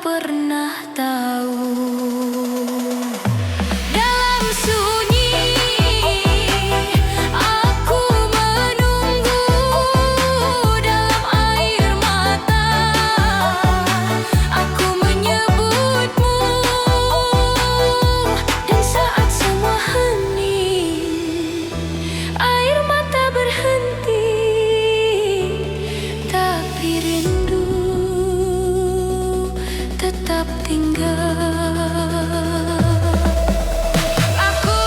pernah tahu. Dalam sunyi aku menunggu, dalam air mata aku menyebutmu, dan saat semua hening air mata berhenti, tapi rindu tetap tinggal. Aku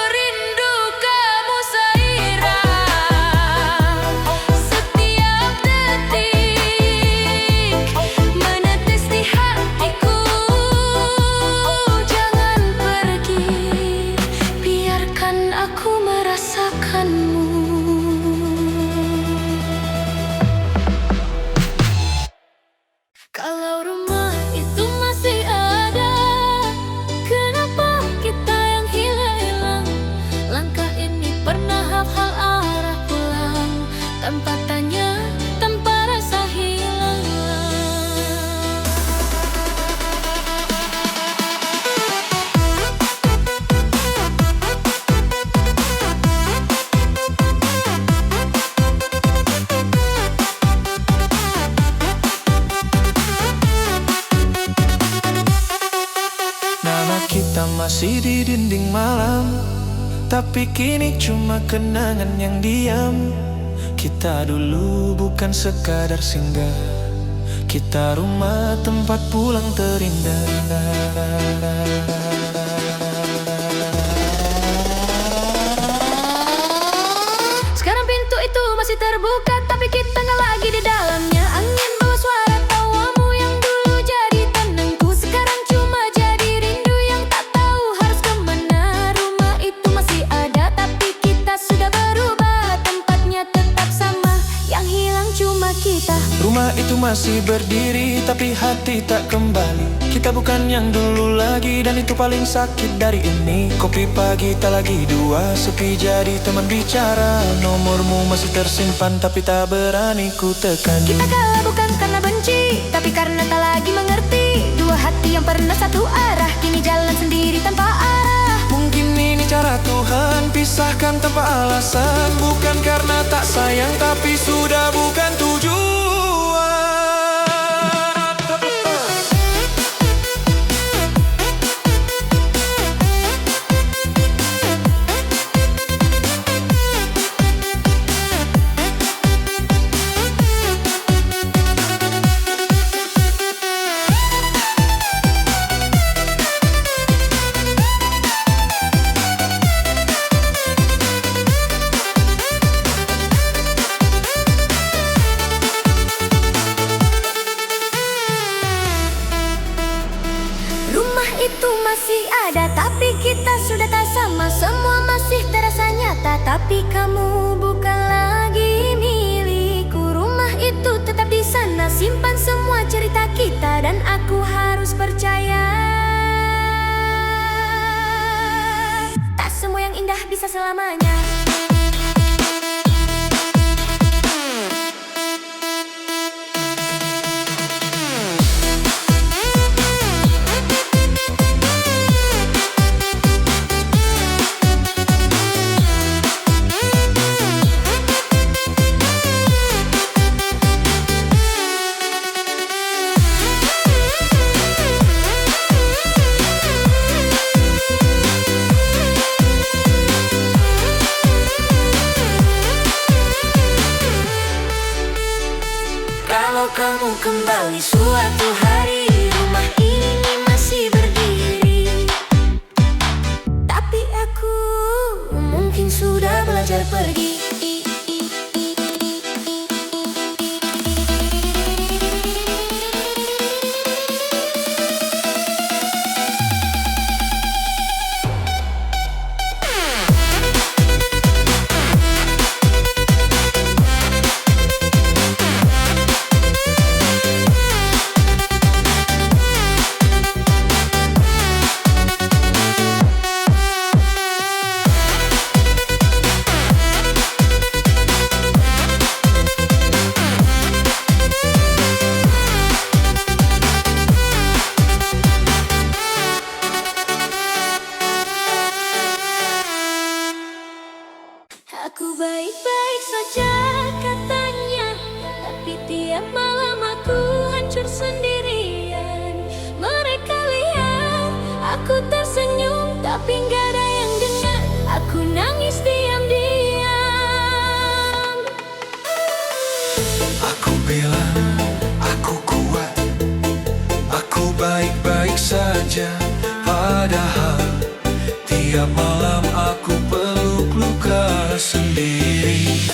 rindu kamu Saira, setiap detik menetes di hatiku. Jangan pergi, biarkan aku merasakanmu. Kalau rumah itu masih ada, kenapa kita yang hilang? Langkah ini pernah hafal arah pulang, tanpa tanya, tanpa rasa hilang. Nama kita masih di dinding malam, tapi kini cuma kenangan yang diam. Kita dulu bukan sekadar singgah, kita rumah tempat pulang terindah. Sekarang pintu itu masih terbuka, tapi kita nggak lagi di dalamnya. Angin bawa suara tawamu yang dulu jadi tenangku, sekarang cuma jadi rindu yang tak tahu harus kemana. Rumah itu masih ada, tapi kita sudah berubah, tempatnya tetap sama, yang hilang cuma kita. Rumah itu masih berdiri, tapi hati tak kembali. Kita bukan yang dulu lagi, dan itu paling sakit dari ini. Kopi pagi tak lagi dua, sepi jadi teman bicara. Nomormu masih tersimpan, tapi tak berani ku tekan. Kita kalah bukan karena benci, tapi karena tak lagi mengerti. Dua hati yang pernah satu arah, kini jalan sendiri tanpa arah. Mungkin ini cara Tuhan pisahkan tanpa alasan, bukan karena tak sayang, tapi sudah bukan tujuan. Rumah itu masih ada, tapi kita sudah tak sama. Semua masih terasa nyata, tapi kamu bukan lagi milikku. Rumah itu tetap di sana, simpan semua cerita kita, dan aku harus percaya tak semua yang indah bisa selamanya. Kalau kamu kembali suatu hari, rumah ini masih berdiri, tapi aku mungkin sudah belajar pergi. baik-baik saja, padahal tiap malam aku peluk luka sendiri.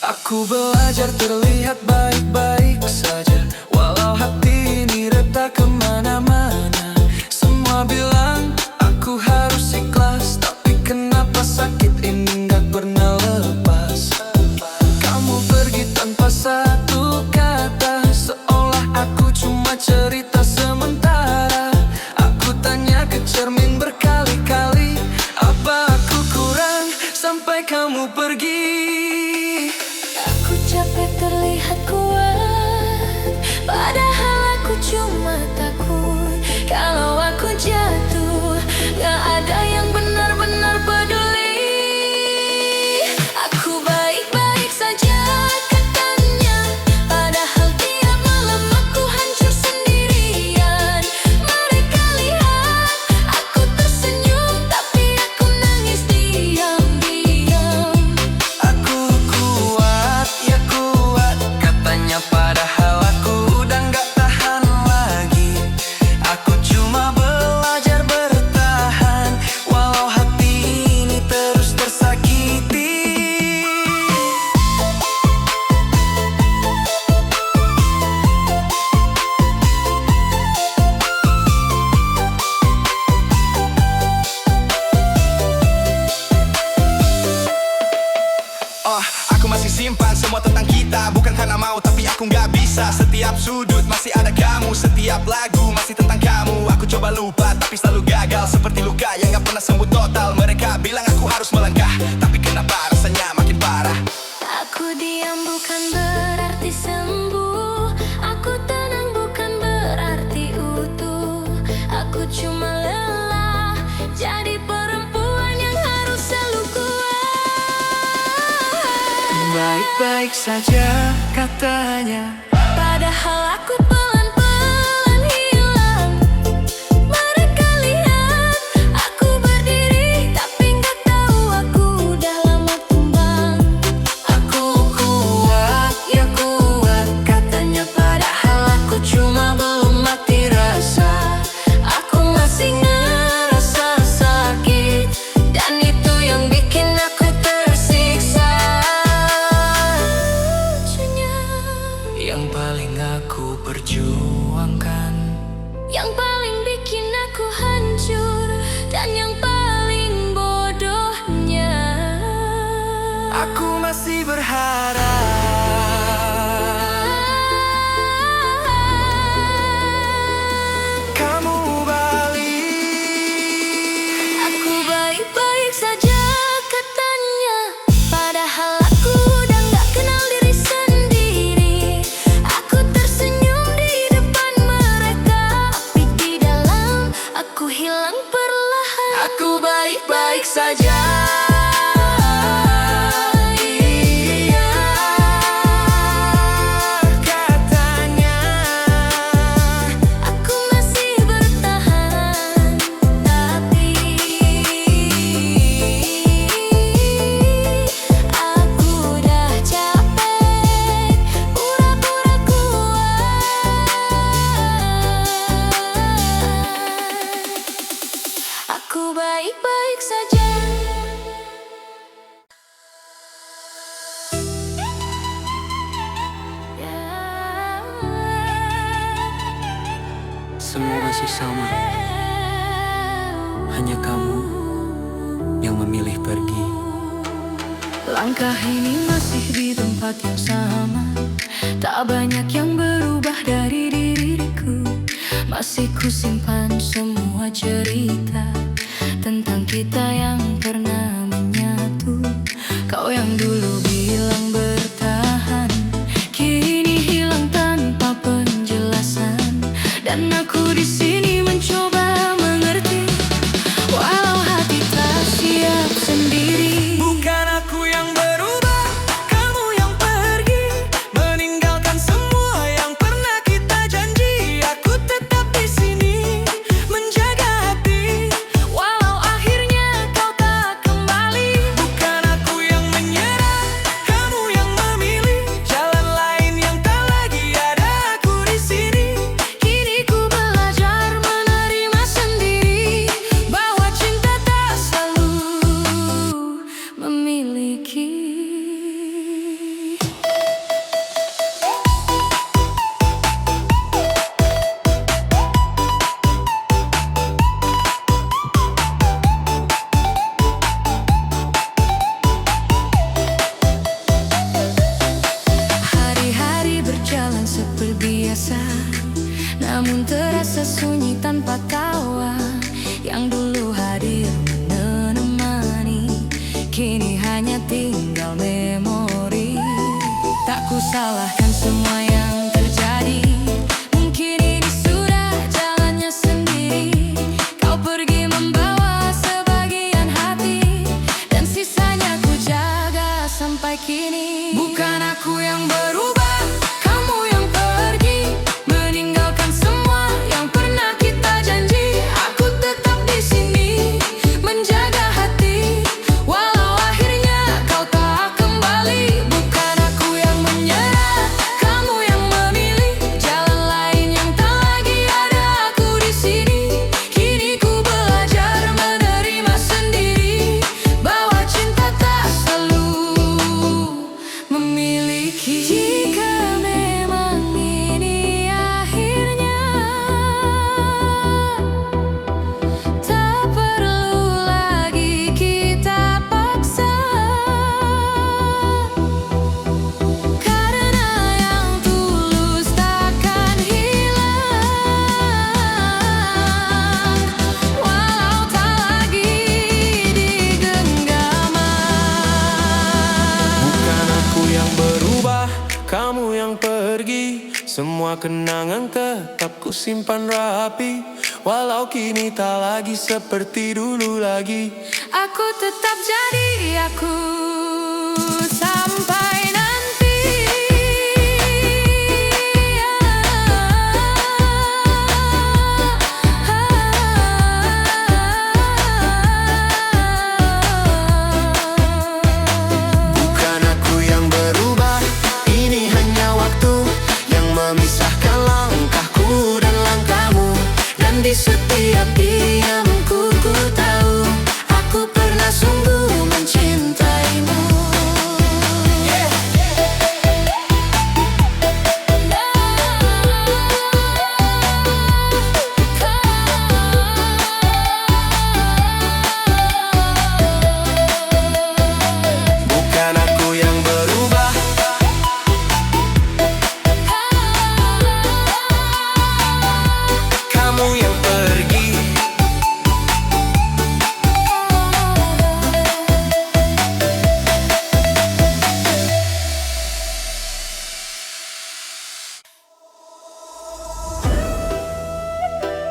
Aku belajar terlihat baik-baik saja, walau hati ini retak kemana-mana. Semua bilang aku harus ikhlas, tapi kenapa sakit ini gak pernah lepas. Kamu pergi tanpa satu kata, seolah aku cuma cerita sementara. Aku tanya ke cermin berkali-kali, apa aku kurang sampai kamu pergi. Aku capek terlihat kuat, padahal aku cuma takut. Kalau aku jatuh, gak ada yang benar-benar peduli. Aku baik-baik saja katanya, padahal tiap malam aku hancur sendirian. Mereka lihat aku tersenyum, tapi aku nangis diam-diam. Aku kuat, ya kuat katanya, padahal aku udah gak tahan lagi. Aku cuma belajar bertahan, walau hati ini terus tersakiti. Oh, aku masih simpan semua tentang kita. Bukan karena mau, tapi aku nggak bisa. Setiap sudut masih ada kamu, setiap lagu masih tentang kamu. Aku coba lupa, tapi selalu gagal. Seperti luka yang nggak pernah sembuh total. Mereka bilang aku harus melangkah, tapi kenapa rasanya makin parah. Aku diam bukan berarti sembuh, aku tenang bukan berarti utuh. Aku cuma lelah jadi perempuan yang harus selalu kuat. Baik-baik saja katanya, Padahal aku pelan-pelan hilang. Mereka lihat aku berdiri, tapi nggak tahu aku udah lama tumbang. aku kuat, ya kuat katanya, padahal aku cuma belum mati rasa. Aku masih ngerasa sakit, dan itu yang bikin aku tersiksa. Lucunya, Yang paling aku perjuangkan, yang paling bikin aku hancur, dan yang paling bodohnya, aku masih berharap kamu balik. aku baik-baik saja katanya, padahal aku udah gak kenal diri sendiri. Aku tersenyum di depan mereka, tapi di dalam aku hilang perlahan. Aku baik-baik saja. Iya, katanya. Aku masih bertahan, tapi aku udah capek pura-pura kuat. Aku baik-baik saja. Semua masih sama, hanya kamu yang memilih pergi. Langkah ini masih di tempat yang sama, tak banyak yang berubah dari diriku. Masih ku simpan semua cerita tentang kita yang pernah menyatu. Kau yang dulu bilang bertahan, kini hilang tanpa penjelasan. Dan aku di sini mencoba mengerti, walau hati tak siap sendiri. Bukan aku yang berubah, kamu yang pergi, meninggalkan semua yang pernah kita janji. Aku tetap di sini menjaga hati, Walau akhirnya kau tak kembali. bukan aku yang menyerah, kamu yang memilih jalan lain yang tak lagi ada aku di sini. Kini ku belajar namun terasa sunyi tanpa tawa. Yang dulu hadir menemani, kini hanya tinggal memori. Tak kusalahkan semua yang terjadi, mungkin ini sudah jalannya sendiri. Kau pergi membawa sebagian hati, dan sisanya ku jaga sampai kini. Bukan aku yang berubah, kamu yang pergi, meninggalkan semua yang pernah kita janji. Aku tetap di sini menjaga hati, walau akhirnya kau tak kembali. Bukan aku yang menyerah, kamu yang memilih jalan lain yang tak lagi ada aku di sini. Kini ku belajar menerima sendiri bahwa cinta tak selalu memiliki. Jika memang ini akhirnya, tak perlu lagi kita paksa, karena yang tulus takkan hilang, walau tak lagi digenggaman. Bukan aku yang berubah, kamu yang pergi. Semua kenangan tetap ku simpan rapi, walau kini tak lagi seperti dulu lagi. Aku tetap jadi aku sampai nanti. Bukan aku yang berubah, ini hanya waktu yang memisahkan langkahku dan langkahmu. Dan di setiap diamku ku tahu, aku pernah sungguh mencintaimu. Bukan aku yang berubah, kamu yang pergi.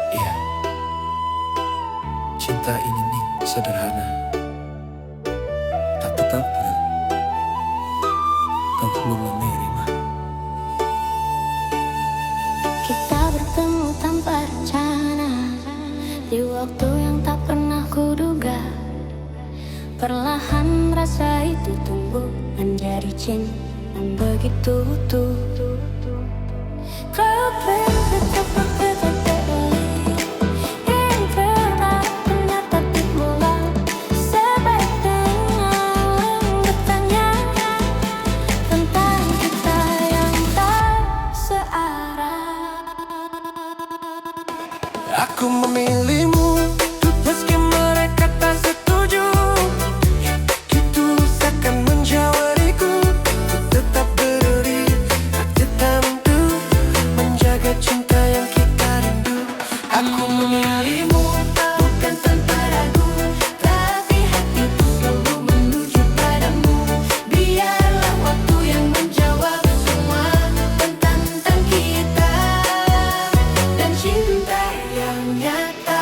Iya, cinta ini nih sederhana, tak tetap tak perlu menerima. Kita bertemu tanpa rencana, di waktu yang tak pernah kuduga. Perlahan rasa itu tumbuh menjadi cinta yang begitu utuh. Kau pergi tepat yang pernah ternyata dimulai. Sebaik dengan bertanya tentang kita yang tak searah. Aku memilihmu meski mereka tak setuju. Ditusahkan menjawariku, ku tetap berdiri, tak tetap untuk menjaga cinta yang kita rindu. Aku memilihmu bukan tanpa ragu, tapi hatiku selalu menuju padamu. Biarlah waktu yang menjawab semua tentang kita dan cinta yang nyata.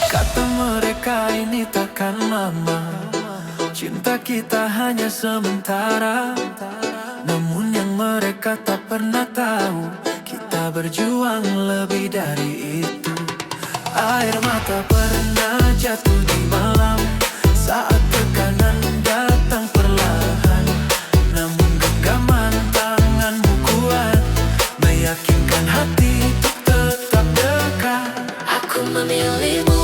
Kata mereka ini takkan lama, cinta kita hanya sementara. Namun yang mereka tak pernah tahu, kita berjuang lebih dari itu. Air mata pernah jatuh di malam saat tekanan datang perlahan. Namun genggaman tanganmu kuat meyakinkan hati untuk tetap dekat. Aku memilihmu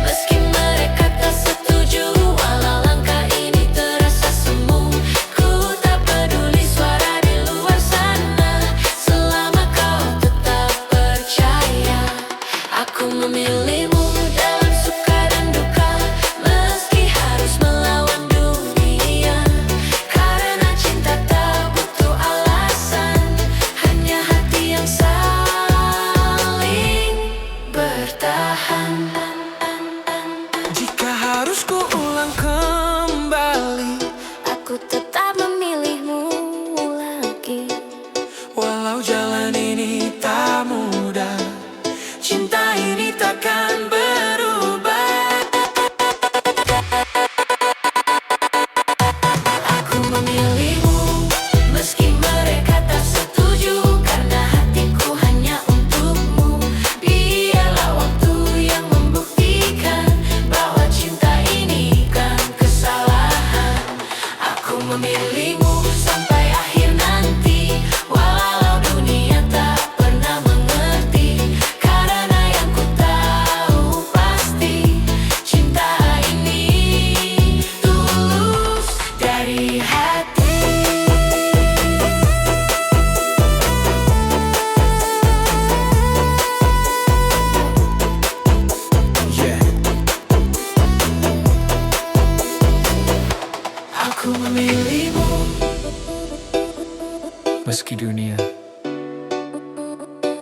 meski mereka tak setuju, walau langkah ini terasa semu. Ku tak peduli suara di luar sana,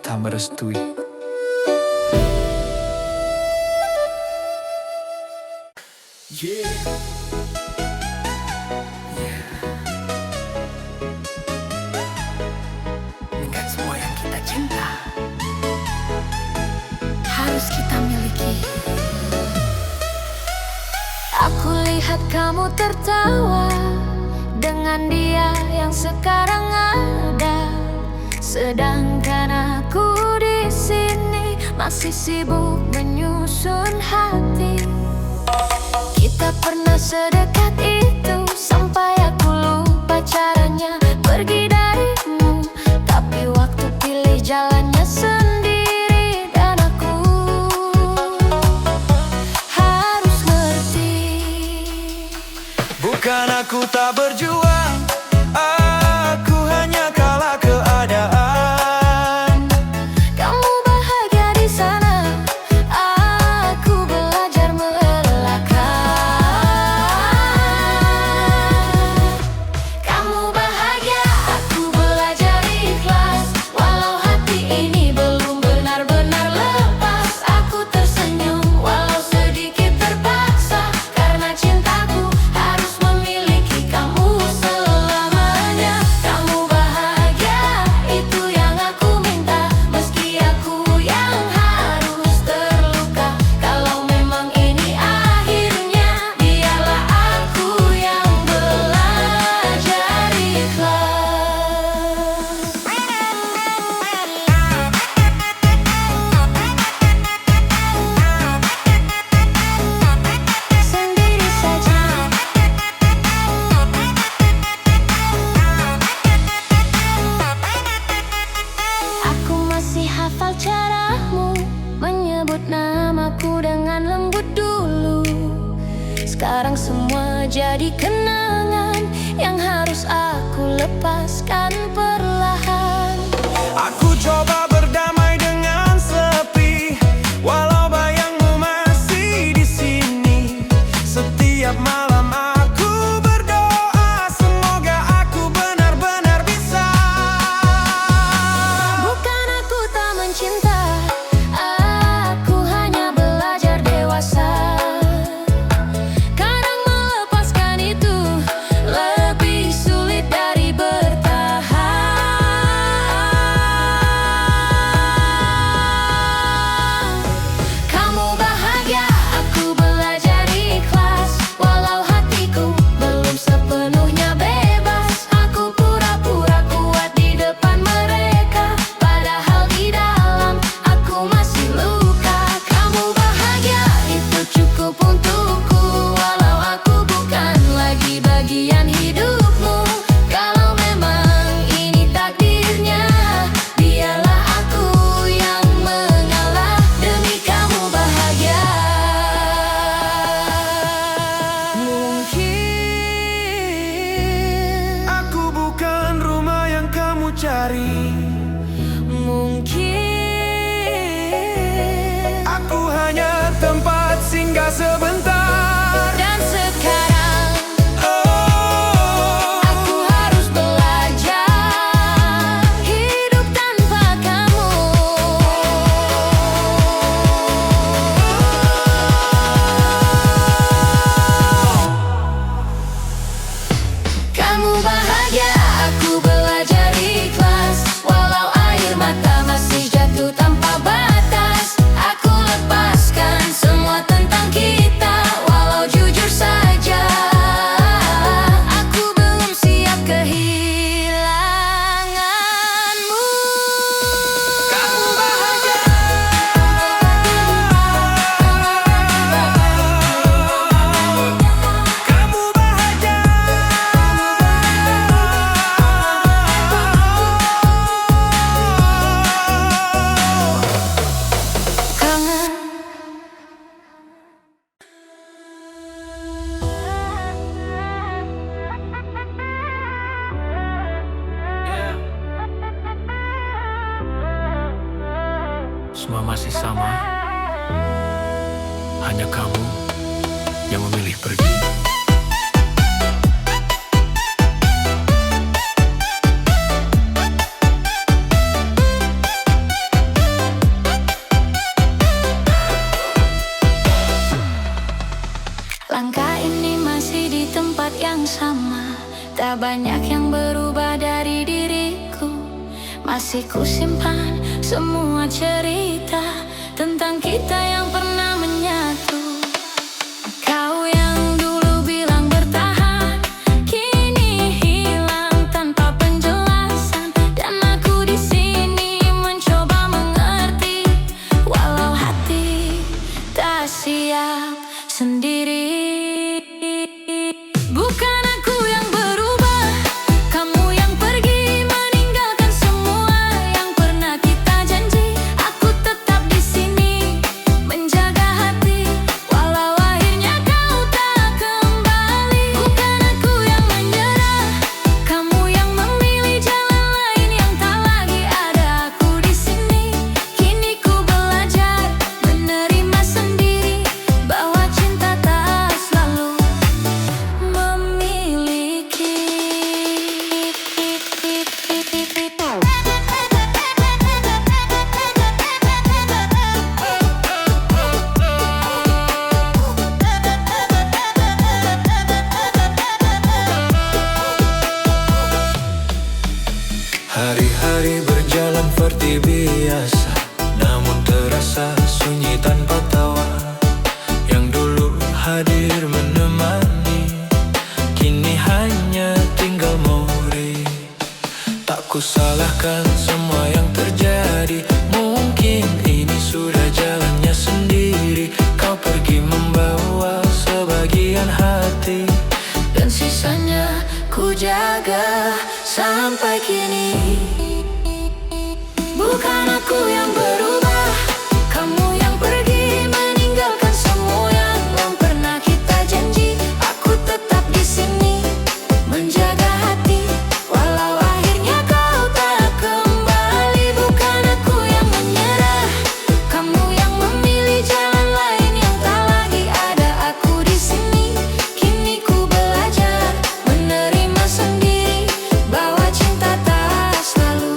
tak merestui. Dengan semua yang kita cinta harus kita miliki. Aku lihat kamu tertawa dengan dia yang sekarang ada, sedangkan aku di sini masih sibuk menyusun hati. Kita pernah sedekat itu sampai aku lupa caranya pergi darimu, tapi waktu pilih jalannya sendiri dan aku harus ngerti. Bukan aku tak berjuang, aku hanya kalah keadaan. Kamu bahagia di sana, aku belajar melelahkan. Kamu bahagia, aku belajar ikhlas. Walau hati ini belum benar-benar lepas, aku tersenyum walau sedikit terpaksa, karena cintaku harus memiliki kamu selamanya. Kamu bahagia, itu yang aku minta, meski aku yang harus terluka. Kalau memang ini akhirnya, biarlah aku yang belajar ikhlas. Sendiri saja. Aku masih hafal caramu menyebut namaku dengan lembut dulu. Sekarang semua jadi kenangan yang harus aku lepaskan perlahan. Aku coba berdamai dengan sepi, walau bayangmu masih di sini. Setiap malam aku berdoa, semoga aku benar-benar bisa. Bukan aku tak mencinta, aku hanya belajar dewasa. Kadang melepaskan itu lebih sulit dari bertahan. Kamu bahagia, aku belajar ikhlas. Walau hatiku belum sepenuhnya bebas, aku pura-pura kuat di depan mereka, padahal di dalam aku masih luka. Kamu bahagia, itu cukup untukku, walau aku bukan lagi bagian hidupmu. Kalau memang ini takdirnya, biarlah aku yang mengalah demi kamu bahagia. Mungkin Aku bukan rumah yang kamu cari, mungkin aku hanya tempat singgah sebentar. dan sekarang Oh, aku harus belajar hidup tanpa kamu. Kamu bahagia, aku belajar ikhlas. Walau air mata masih jatuh tanpa batas, aku lepaskan semua tentang kita. Walau jujur saja, aku belum siap kehilanganmu. kamu bahagia. Kamu bahagia. Kangen. Semua masih sama, hanya kamu yang memilih pergi. masih kusimpan semua cerita tentang kita yang pernah menyatu. Kau yang dulu bilang bertahan, kini hilang tanpa penjelasan, dan aku di sini mencoba mengerti, walau hati tak siap sendiri. Bukan aku yang berubah, kamu yang pergi meninggalkan semua yang pernah kita janji. Aku tetap di sini menjaga hati, walau akhirnya kau tak kembali. Bukan aku yang menyerah, kamu yang memilih jalan lain yang tak lagi ada aku di sini. Kini ku belajar menerima sendiri bahwa cinta tak selalu memiliki. Hari-hari berjalan seperti biasa, namun terasa sunyi tanpa tawa. Yang dulu hadir menemani, kini hanya tinggal memori. Tak kusalahkan semua yang terjadi, mungkin ini sudah jalannya sendiri. Kau pergi membawa sebagian hati, Dan sisanya ku jaga sampai kini. Bukan aku yang berubah, kamu yang pergi meninggalkan semua yang pernah kita janji. Aku tetap di sini menjaga hati, walau akhirnya kau tak kembali. Bukan aku yang menyerah, kamu yang memilih jalan lain yang tak lagi ada aku di sini. Kini ku belajar menerima sendiri bahwa cinta tak selalu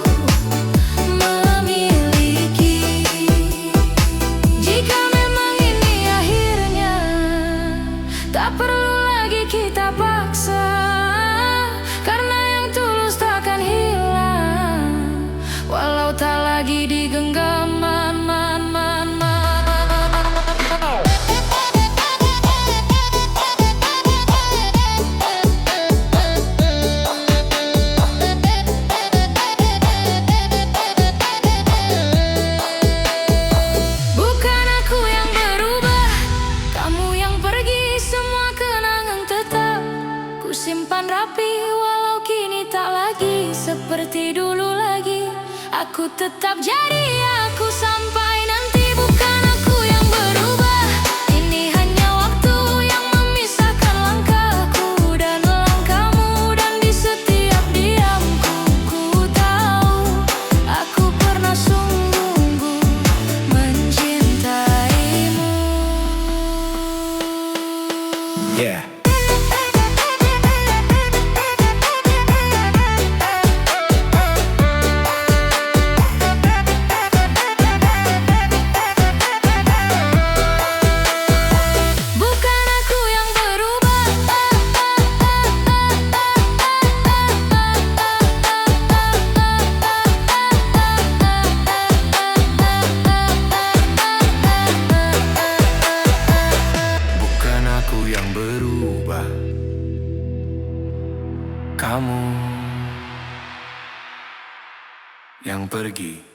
memiliki. Jika memang ini akhirnya, tak perlu lagi kita paksa, karena yang tulus takkan hilang, walau tak lagi digenggam. Bukan aku yang berubah, kamu yang pergi, semua kenangan tetap ku simpan rapi, walau kini tak lagi seperti dulu lagi. Aku tetap jadi aku sampai nanti. Bukan aku yang berubah, ini hanya waktu yang memisahkan langkahku dan langkahmu. Dan di setiap diamku, ku tahu aku pernah sungguh mencintaimu. yeah. Bukan aku yang berubah, Bukan aku yang berubah, kamu yang pergi.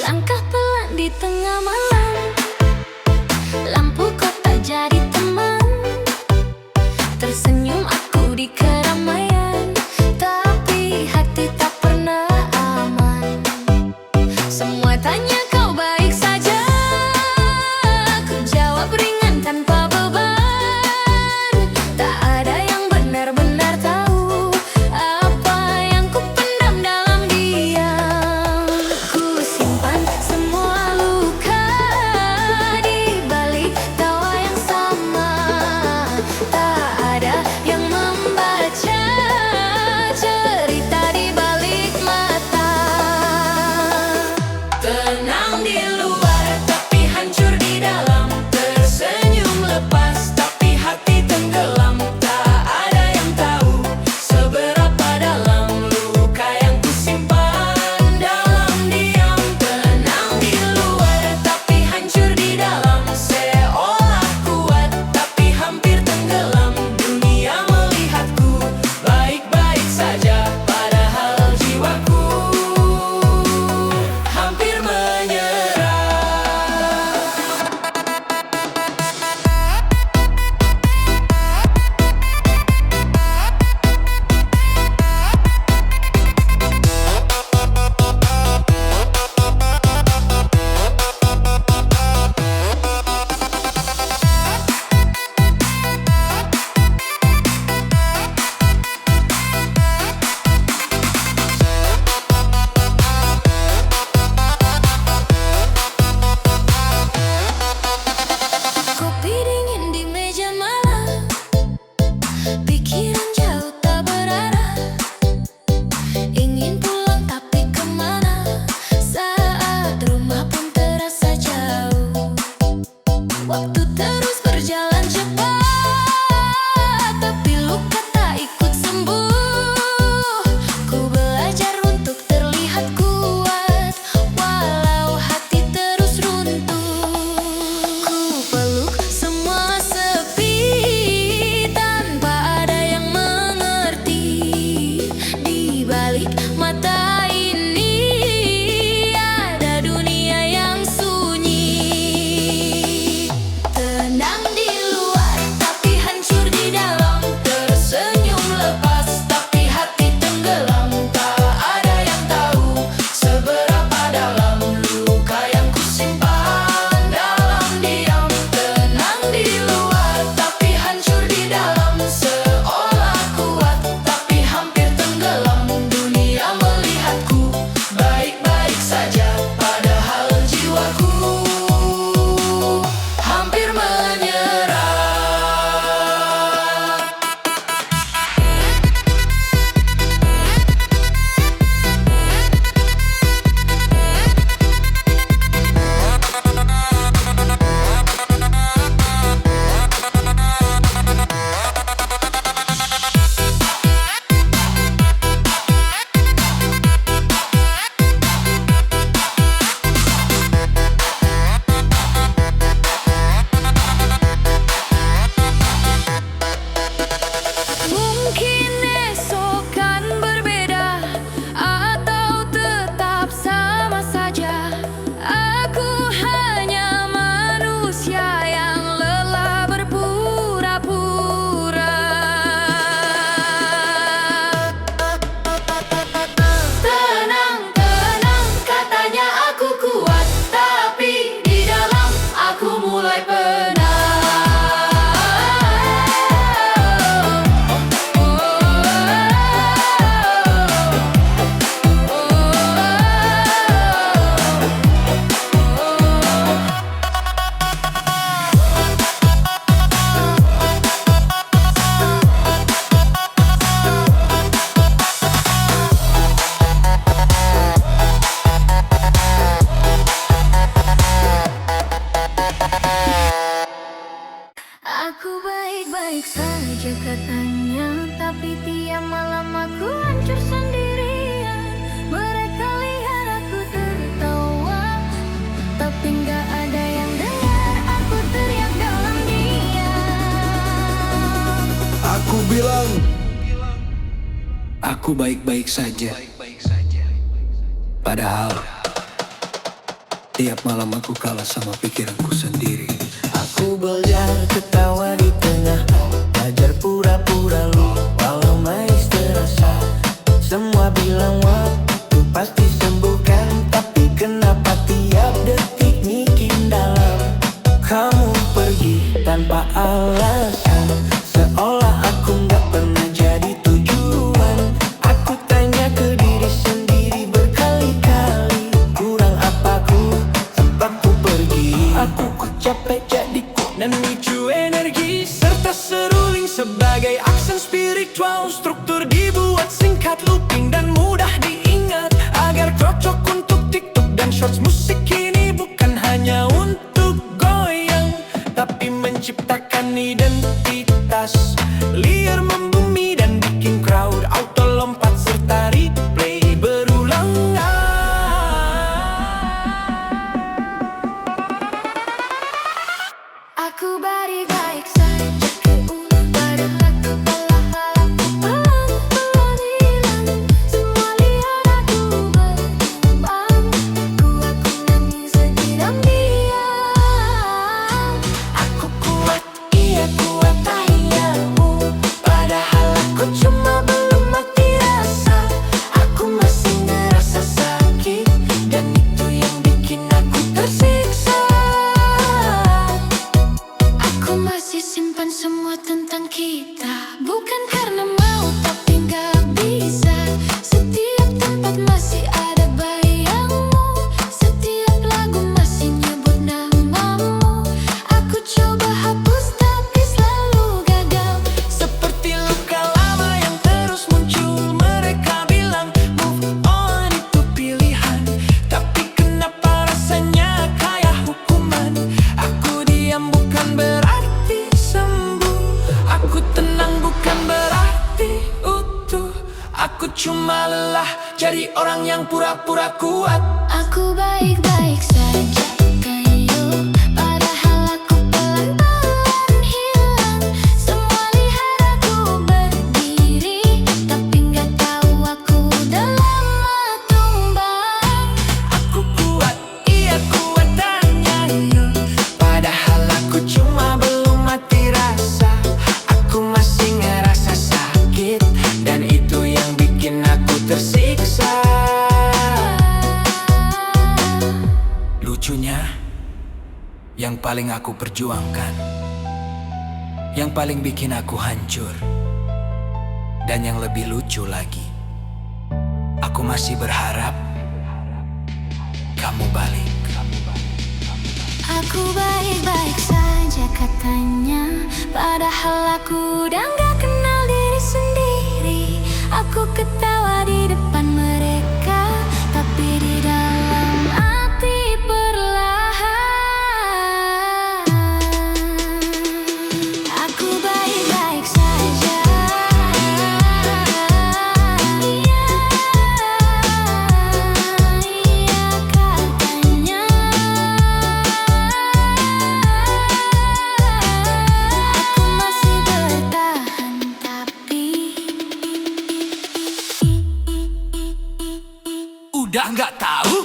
Langkah pelan di tengah malam, lampu kota jadi teman. Tersenyum aku di keramaian, tak bilang aku baik-baik saja. Padahal tiap malam aku kalah sama pikiranku sendiri. Aku belajar ketawa di tengah, belajar pura-pura lupa walau manis terasa. Semua bilang waktu pasti sembuhkan, tapi kenapa tiap detik makin dalam? Kamu pergi tanpa alasan, seolah aku gak pernah jadi tujuan. Aku tanya ke diri sendiri berkali-kali, kurang apaku sebab ku pergi. Aku capek jadi kuat dan micu energi, serta seruling sebagai aksen spiritual. Struktur dibuat singkat, looping dan mudah diingat, agar cocok untuk TikTok dan shorts. Musik ini bukan hanya untuk goyang, tapi menciptakan identitas liar, membumi dan bikin crowd auto lompat serta replay berulang. Aku baik-baik saja, padahal aku pelan-pelan hilang. Semua lihat aku berkembang, aku nangis sedih dan diam. Aku kuat, iya kuat tayanganmu, padahal aku cuma belum mati rasa. Aku masih ngerasa sakit, dan itu yang bikin aku tersiksa. Aku masih simpan semua tentang kita, bukan karena mau tapi gak bisa. Setiap tempat masih ada bayangmu, setiap lagu masih nyebut namamu. Aku coba hapus tapi selalu gagal, Seperti luka lama yang terus muncul. Mereka bilang move on itu pilihan, tapi kenapa rasanya kayak hukuman? Aku diam bukan berarti sembuh, aku tenang bukan berarti utuh. Aku cuma lelah jadi orang yang pura-pura kuat. aku baik-baik saja kayu, padahal aku pelan-pelan hilang. Semua lihat aku berdiri, tapi gak tahu aku udah lama tumbang. Aku kuat, iya kuat dan nyayu, padahal aku cuma belum mati rasa. Aku masih ngerasa sakit, dan itu yang bikin aku tersiksa. Lucunya, yang paling aku perjuangkan, yang paling bikin aku hancur, dan yang lebih lucu lagi, aku masih berharap kamu balik. Aku baik-baik saja katanya, padahal aku udah gak kenal diri sendiri. Aku ketawa di depan mereka, tapi di dalam hati perlahan. Aku baik-baik saja, iya katanya. Aku masih bertahan, tapi Udah nggak tahu?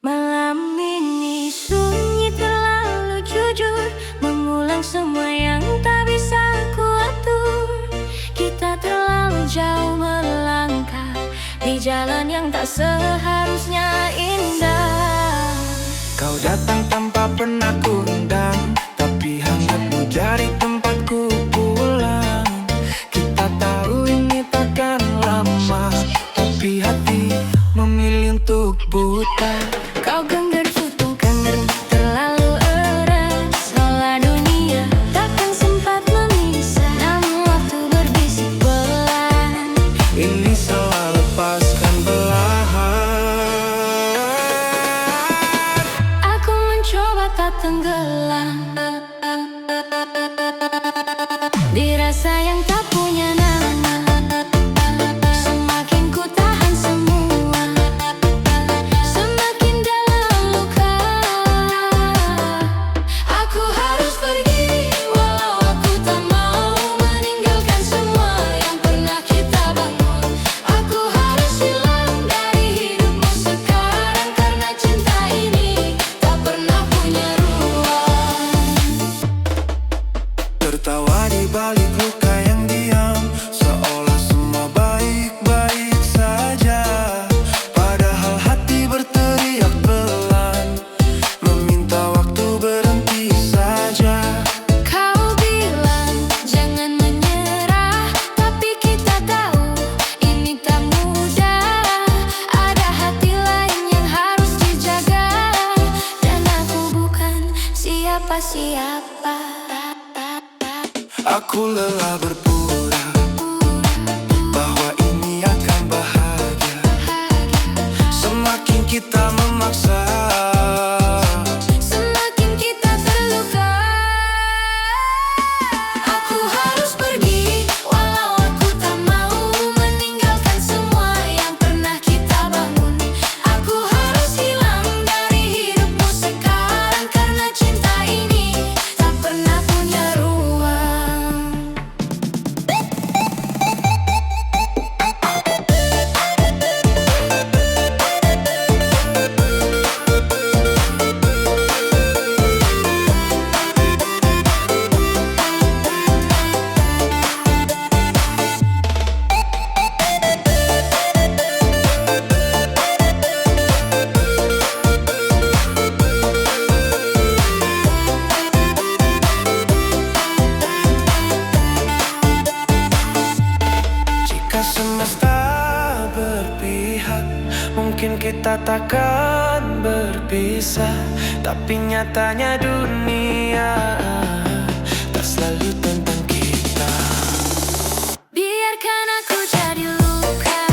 malam ini sunyi terlalu jujur, mengulang semua yang tak bisa kuatur. Kita terlalu jauh melangkah di jalan yang tak seharusnya indah. Kau datang tanpa pernah kuundang, tapi hangatmu jadi tempatku pulang. Kita tahu ini takkan lama, tapi hati memilih untuk buta. Kau genggam tutukan terlalu erat, seolah dunia takkan sempat memisah. Namun waktu berbisik siapa. Aku lelah berpura bahwa ini akan bahagia. Semakin kita memaksa, Semakin kita terluka. Aku harus pergi, walau aku tak mau meninggalkan semua yang pernah kita bangun. Aku harus hilang dari hidupmu sekarang, karena cinta ini tak pernah punya ruang. jika semesta berpihak, mungkin kita takkan berpisah. Tapi nyatanya dunia tak selalu tentang kita. Biarkan aku jadi luka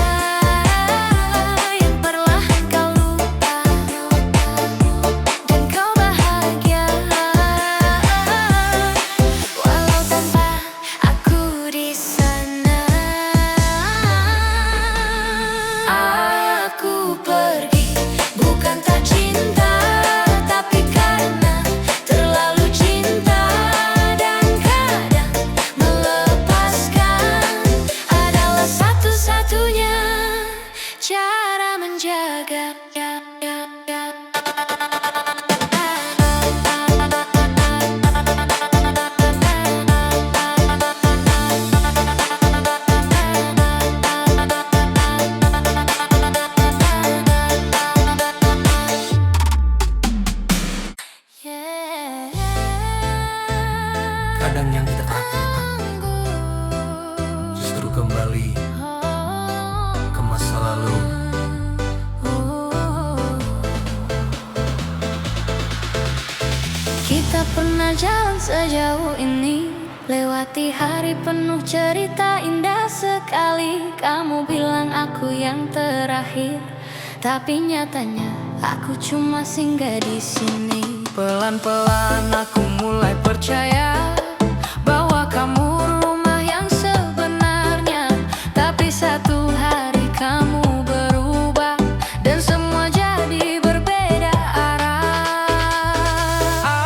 yang perlahan kau lupa, dan kau bahagia walau tanpa aku di sana. Aku pergi bukan tak cinta, tapi karena terlalu cinta, dan kadang melepaskan adalah satu-satunya cara menjaga. Kadang yang kita takutkan justru kembali ke masa lalu. Kita pernah jalan sejauh ini, lewati hari penuh cerita indah sekali. Kamu bilang aku yang terakhir, tapi nyatanya aku cuma singgah di sini. Pelan-pelan aku mulai percaya bahwa kamu rumah yang sebenarnya. Tapi satu hari kamu berubah dan semua jadi berbeda arah.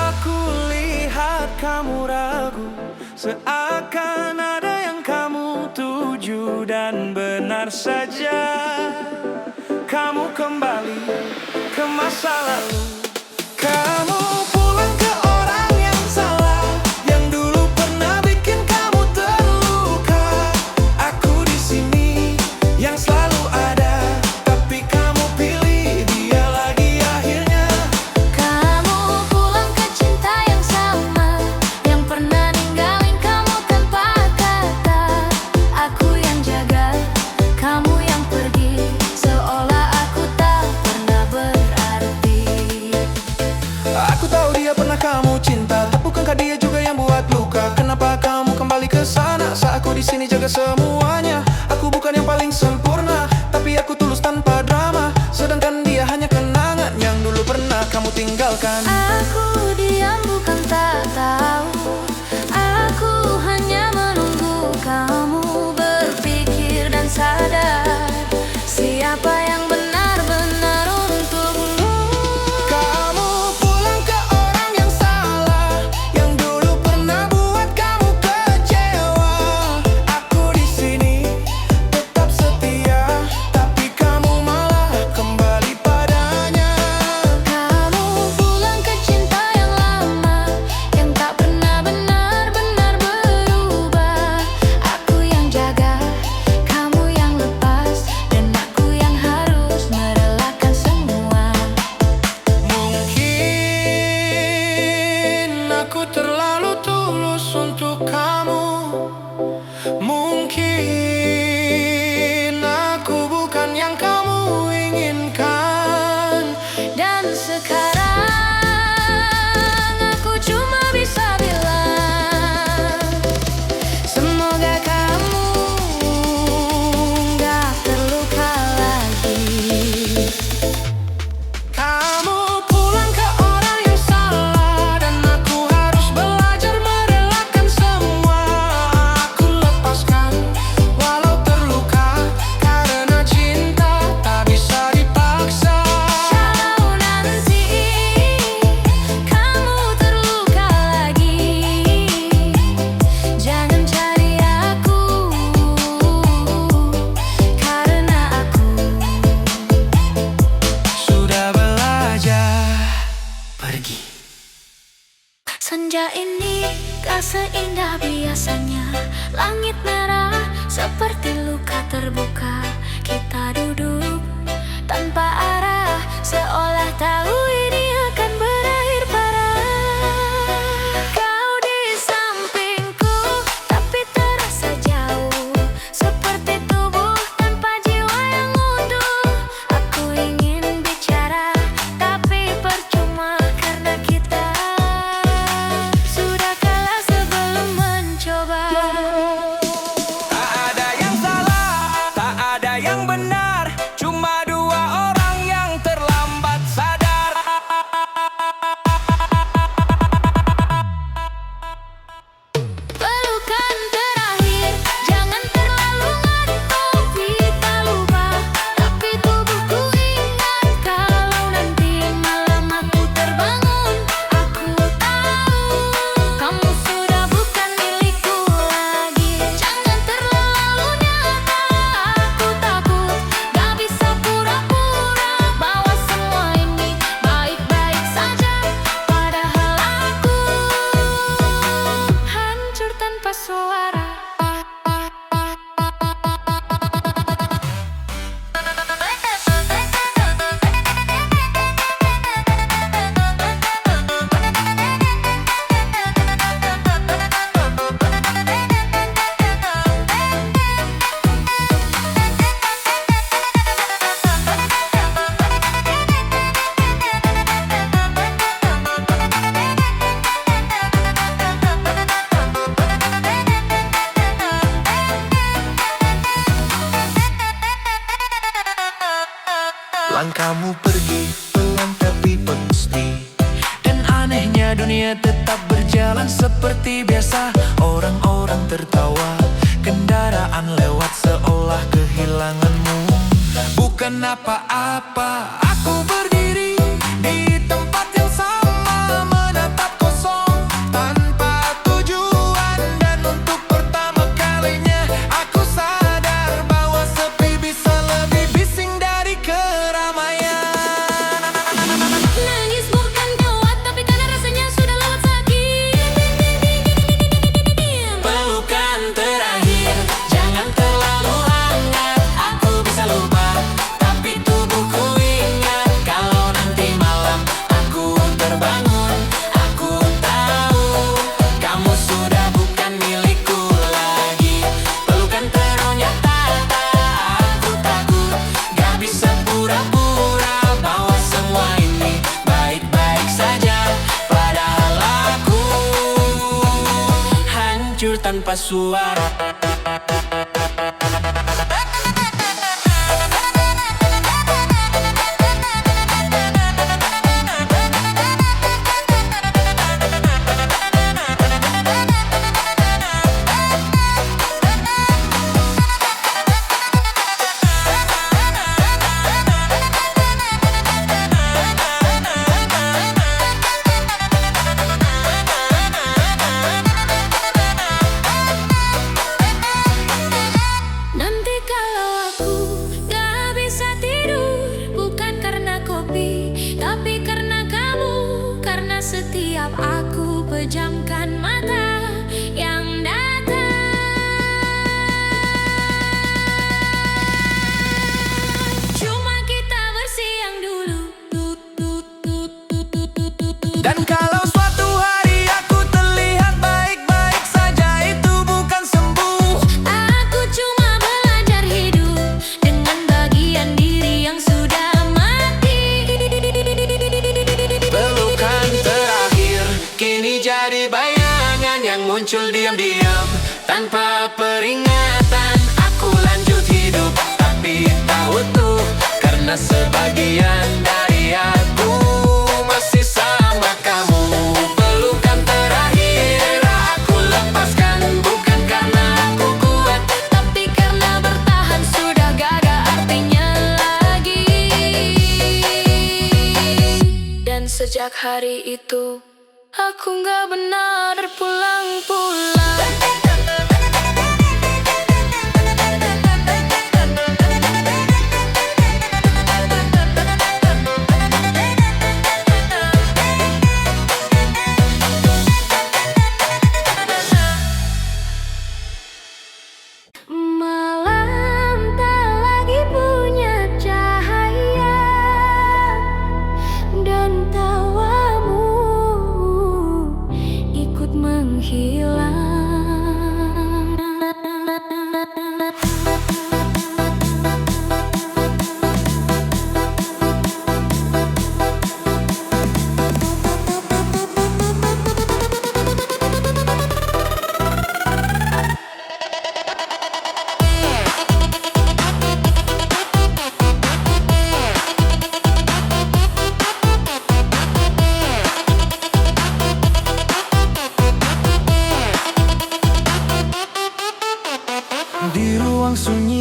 Aku lihat kamu ragu, seakan ada yang kamu tuju. Dan benar saja, kamu kembali ke masa lalu. Kamu pulang ke orang yang salah, yang dulu pernah bikin kamu terluka. Aku di sini yang selalu ada, tapi kamu pilih dia lagi akhirnya. Kamu pulang ke cinta yang sama, yang pernah ninggalin kamu tanpa kata. Aku yang jaga, kamu yang pergi, seolah aku tak pernah berarti. Aku tahu dia pernah kamu cinta, bukankah dia juga yang buat luka? Kenapa kamu kembali ke sana saat aku di sini jaga semuanya? Aku bukan yang paling sempurna, tapi aku tulus tanpa drama. Sedangkan dia hanya kenangan yang dulu pernah kamu tinggalkan. Aku diam bukan tak tahu, aku hanya menunggu kamu berpikir dan sadar siapa yang benar-benar untukmu. Kamu pulang ke orang yang salah, yang dulu pernah buat kamu kecewa. Aku di sini seindah biasanya. Langit merah seperti luka terbuka. Kita duduk tanpa arah, seolah tahu ini akan berakhir parah. Kau di sampingku, tapi terasa jauh, seperti tubuh tanpa jiwa yang utuh. Aku ingin bicara, tapi percuma karena kita sudah kalah sebelum mencoba. Tak ada yang salah, tak ada yang benar, cuma dua orang yang terlambat sadar. Pelukan terakhir, jangan terlalu ngantuk. Kita lupa, tapi tubuhku ingat. Kalau nanti malam aku terbangun, aku tahu kamu sudah bukan milikku lagi. Jangan terlalu nyata, aku takut gak bisa pura-pura bahwa semua ini baik-baik saja. Padahal aku hancur tanpa suara. Langkahmu pergi pelan tapi pasti, dan anehnya dunia tetap berjalan seperti biasa. Orang-orang tertawa, kendaraan lewat seolah kehilanganmu bukan apa-apa. Aku berdiri di tempat yang sama, menatap kosong tanpa tujuan. Dan untuk pertama kalinya aku sadar bahwa sepi bisa lebih bising dari keramaian. Nangis bukan kuat, tapi karena rasanya sudah lewat sakit. Pelukan terakhir, jangan terlalu hangat. Aku bisa lupa, tapi tubuhku ingat. Kalau nanti malam aku terbangun, aku tahu kamu sudah bukan milikku lagi. Pelukan ternyata aku takut gak bisa pura-pura bahwa semua ini baik-baik saja. Padahal aku hancur tanpa suara. Nanti kalau aku gak bisa tidur, bukan karena kopi, tapi karena kamu. Karena setiap aku pejamkan mata, yang datang cuma kita bersiang dulu. Dan kalau suatu hari aku terlihat baik-baik saja, itu bukan sembuh. Aku cuma belajar hidup dengan bagian diri yang sudah mati. Pelukan terakhir kini jadi bayangan yang muncul diam-diam tanpa peringatan. Aku lanjut hidup tapi tak utuh, karena sebagian dari aku masih sama kamu. Pelukan terakhir aku lepaskan, bukan karena aku kuat, Tapi karena bertahan sudah gak ada artinya lagi. Dan sejak hari itu aku gak benar pulang-pulang.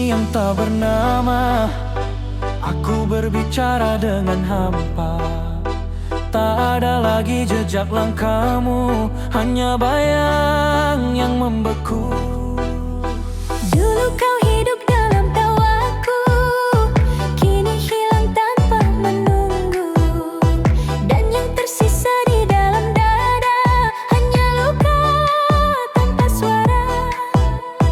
sunyi yang tak bernama. Aku berbicara dengan hampa. Tak ada lagi jejak langkahmu, hanya bayang yang membeku. Dulu kau hidup dalam tawaku, kini hilang tanpa menunggu. Dan yang tersisa di dalam dada hanya luka tanpa suara.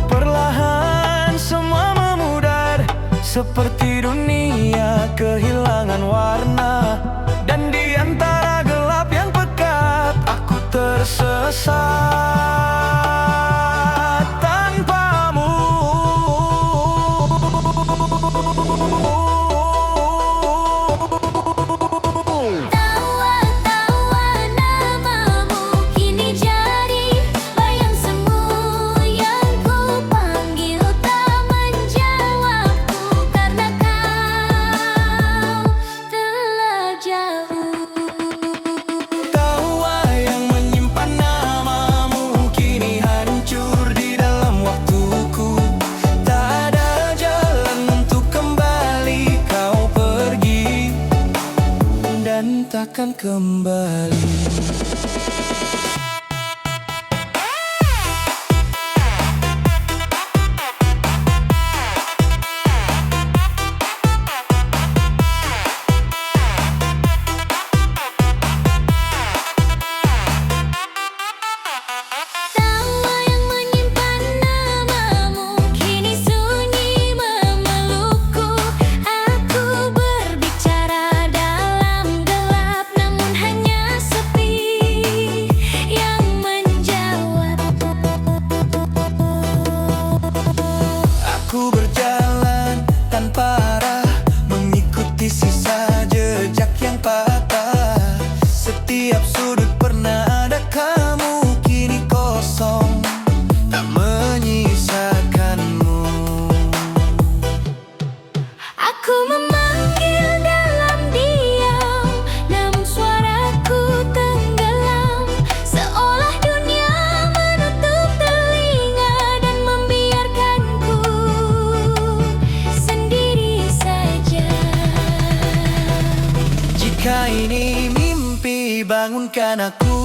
Perlahan semua memudar, seperti dunia kehilangan warna. Dan di antara gelap yang pekat, aku tersesat tanpamu. Tawa-tawa namamu kini jadi bayang semu. Yang ku panggil tak menjawabku karena kau telah jauh. Tawa yang menyimpan namamu kini hancur di dalam waktuku. Tak ada jalan untuk kembali, kau pergi dan takkan kembali. Tawa yang menyimpan namamu kini sunyi memelukku. Aku berbicara dalam gelap, namun hanya sepi yang menjawab. Aku berjalan tanpa arah, mengikuti sisa jejak yang patah. Setiap sudut pernah ada kamu, kini kosong, tak menyisakanmu. Aku memanggil dalam diam, namun suaraku tenggelam. Seolah dunia menutup telinga dan membiarkanku sendiri saja. Jika ini mimpi, bangunkan aku.